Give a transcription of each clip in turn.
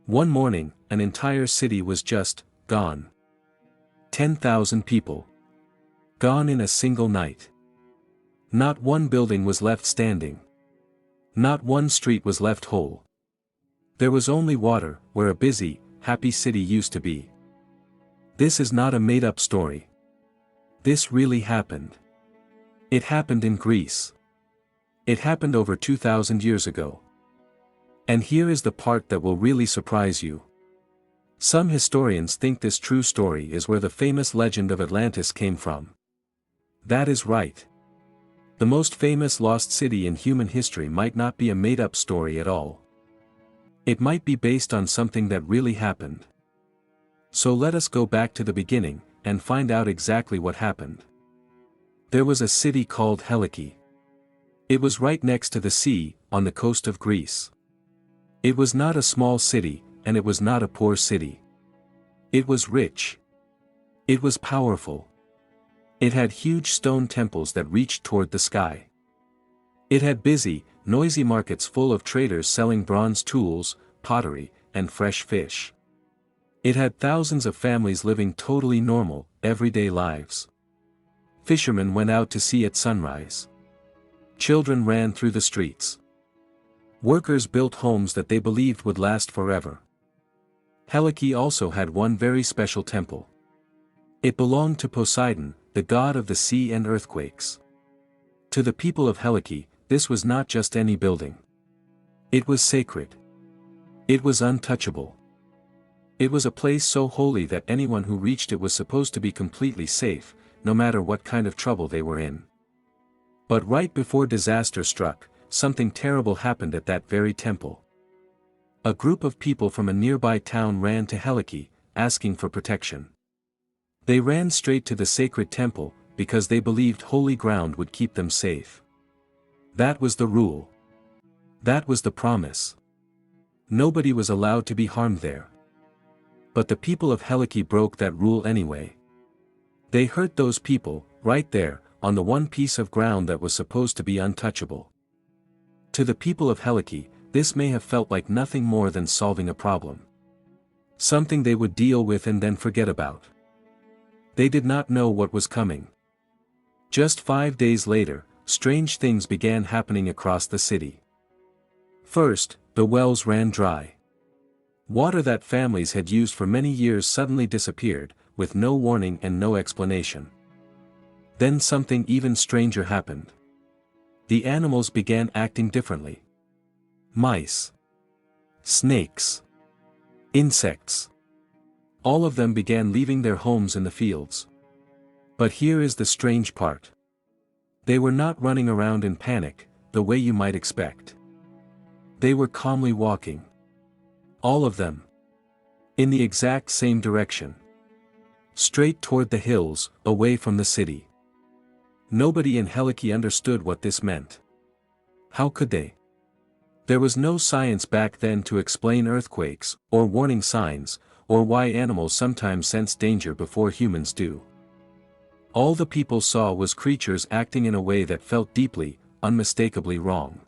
One morning, an entire city was just gone. 10,000 people. Gone in a single night. Not one building was left standing. Not one street was left whole. There was only water, where a busy, happy city used to be. This is not a made-up story. This really happened. It happened in Greece. It happened over 2,000 years ago. And here is the part that will really surprise you. Some historians think this true story is where the famous legend of Atlantis came from. That is right. The most famous lost city in human history might not be a made-up story at all. It might be based on something that really happened. So let us go back to the beginning, and find out exactly what happened. There was a city called Helike. It was right next to the sea, on the coast of Greece. It was not a small city, and it was not a poor city. It was rich. It was powerful. It had huge stone temples that reached toward the sky. It had busy, noisy markets full of traders selling bronze tools, pottery, and fresh fish. It had thousands of families living totally normal, everyday lives. Fishermen went out to sea at sunrise. Children ran through the streets. Workers built homes that they believed would last forever. Helike also had one very special temple. It belonged to Poseidon, the god of the sea and earthquakes. To the people of Helike, this was not just any building. It was sacred. It was untouchable. It was a place so holy that anyone who reached it was supposed to be completely safe, no matter what kind of trouble they were in. But right before disaster struck, something terrible happened at that very temple. A group of people from a nearby town ran to Helike, asking for protection. They ran straight to the sacred temple, because they believed holy ground would keep them safe. That was the rule. That was the promise. Nobody was allowed to be harmed there. But the people of Helike broke that rule anyway. They hurt those people, right there, on the one piece of ground that was supposed to be untouchable. To the people of Helike, this may have felt like nothing more than solving a problem. Something they would deal with and then forget about. They did not know what was coming. Just 5 days later, strange things began happening across the city. First, the wells ran dry. Water that families had used for many years suddenly disappeared, with no warning and no explanation. Then something even stranger happened. The animals began acting differently. Mice. Snakes. Insects. All of them began leaving their homes in the fields. But here is the strange part. They were not running around in panic, the way you might expect. They were calmly walking. All of them. In the exact same direction. Straight toward the hills, away from the city. Nobody in Helike understood what this meant. How could they? There was no science back then to explain earthquakes, or warning signs, or why animals sometimes sense danger before humans do. All the people saw was creatures acting in a way that felt deeply, unmistakably wrong.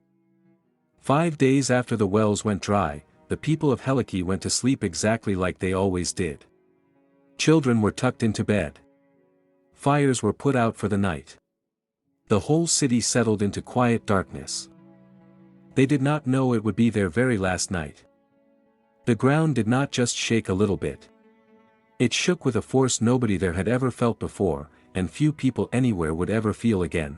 5 days after the wells went dry, the people of Helike went to sleep exactly like they always did. Children were tucked into bed. Fires were put out for the night. The whole city settled into quiet darkness. They did not know it would be their very last night. The ground did not just shake a little bit. It shook with a force nobody there had ever felt before, and few people anywhere would ever feel again.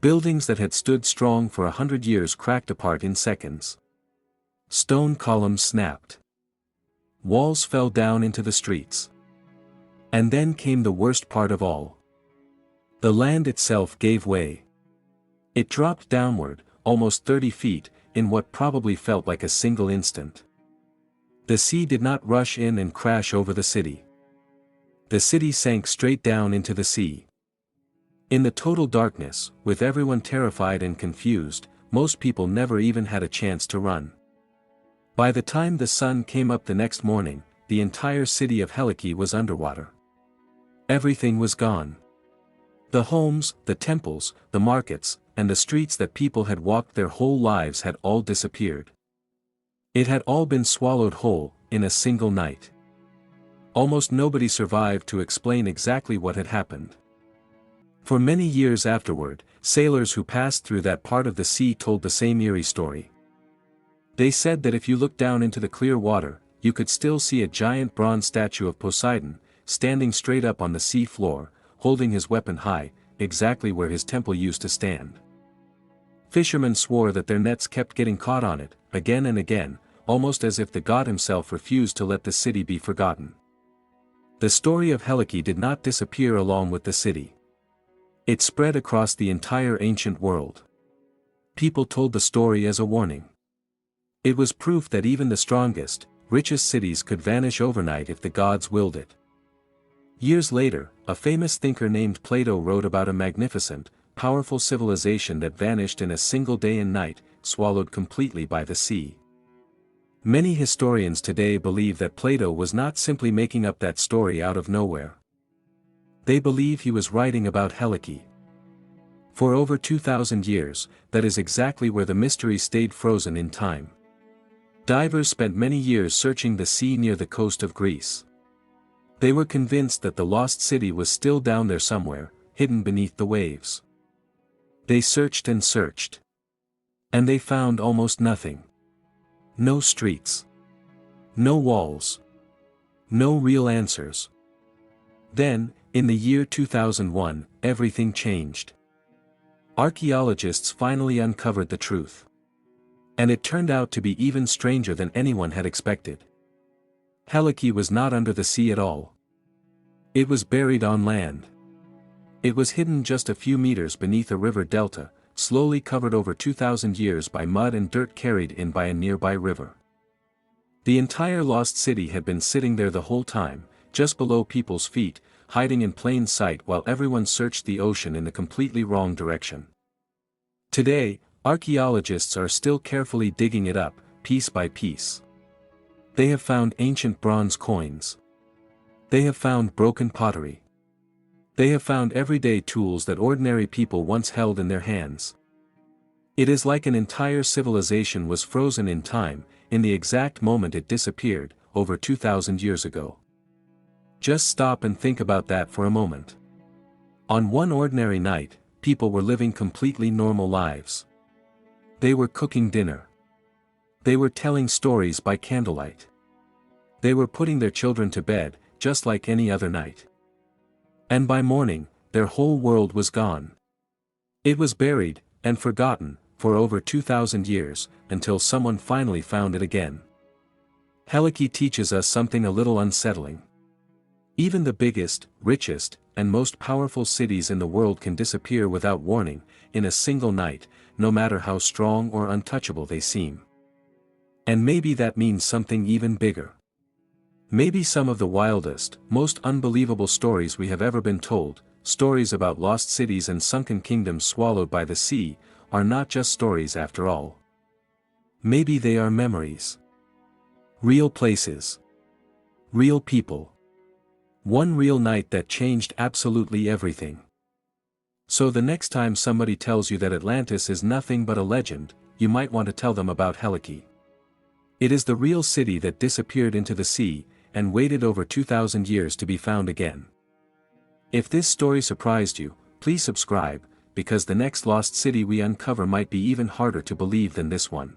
Buildings that had stood strong for 100 years cracked apart in seconds. Stone columns snapped. Walls fell down into the streets. And then came the worst part of all. The land itself gave way. It dropped downward, almost 30 feet, in what probably felt like a single instant. The sea did not rush in and crash over the city. The city sank straight down into the sea. In the total darkness, with everyone terrified and confused, most people never even had a chance to run. By the time the sun came up the next morning, the entire city of Helike was underwater. Everything was gone. The homes, the temples, the markets, and the streets that people had walked their whole lives had all disappeared. It had all been swallowed whole, in a single night. Almost nobody survived to explain exactly what had happened. For many years afterward, sailors who passed through that part of the sea told the same eerie story. They said that if you looked down into the clear water, you could still see a giant bronze statue of Poseidon, standing straight up on the sea floor, holding his weapon high, exactly where his temple used to stand. Fishermen swore that their nets kept getting caught on it, again and again, almost as if the god himself refused to let the city be forgotten. The story of Helike did not disappear along with the city. It spread across the entire ancient world. People told the story as a warning. It was proof that even the strongest, richest cities could vanish overnight if the gods willed it. Years later, a famous thinker named Plato wrote about a magnificent, powerful civilization that vanished in a single day and night, swallowed completely by the sea. Many historians today believe that Plato was not simply making up that story out of nowhere. They believe he was writing about Helike. For over 2,000 years, that is exactly where the mystery stayed frozen in time. Divers spent many years searching the sea near the coast of Greece. They were convinced that the lost city was still down there somewhere, hidden beneath the waves. They searched and searched. And they found almost nothing. No streets. No walls. No real answers. Then, in the year 2001, everything changed. Archaeologists finally uncovered the truth. And it turned out to be even stranger than anyone had expected. Helike was not under the sea at all. It was buried on land. It was hidden just a few meters beneath a river delta, slowly covered over 2,000 years by mud and dirt carried in by a nearby river. The entire lost city had been sitting there the whole time, just below people's feet, hiding in plain sight while everyone searched the ocean in the completely wrong direction. Today, archaeologists are still carefully digging it up, piece by piece. They have found ancient bronze coins. They have found broken pottery. They have found everyday tools that ordinary people once held in their hands. It is like an entire civilization was frozen in time, in the exact moment it disappeared, over 2,000 years ago. Just stop and think about that for a moment. On one ordinary night, people were living completely normal lives. They were cooking dinner. They were telling stories by candlelight. They were putting their children to bed, just like any other night. And by morning, their whole world was gone. It was buried, and forgotten, for over 2,000 years, until someone finally found it again. Helike teaches us something a little unsettling. Even the biggest, richest, and most powerful cities in the world can disappear without warning, in a single night, no matter how strong or untouchable they seem. And maybe that means something even bigger. Maybe some of the wildest, most unbelievable stories we have ever been told, stories about lost cities and sunken kingdoms swallowed by the sea, are not just stories after all. Maybe they are memories. Real places. Real people. One real night that changed absolutely everything. So the next time somebody tells you that Atlantis is nothing but a legend, you might want to tell them about Helike. It is the real city that disappeared into the sea, and waited over 2,000 years to be found again. If this story surprised you, please subscribe, because the next lost city we uncover might be even harder to believe than this one.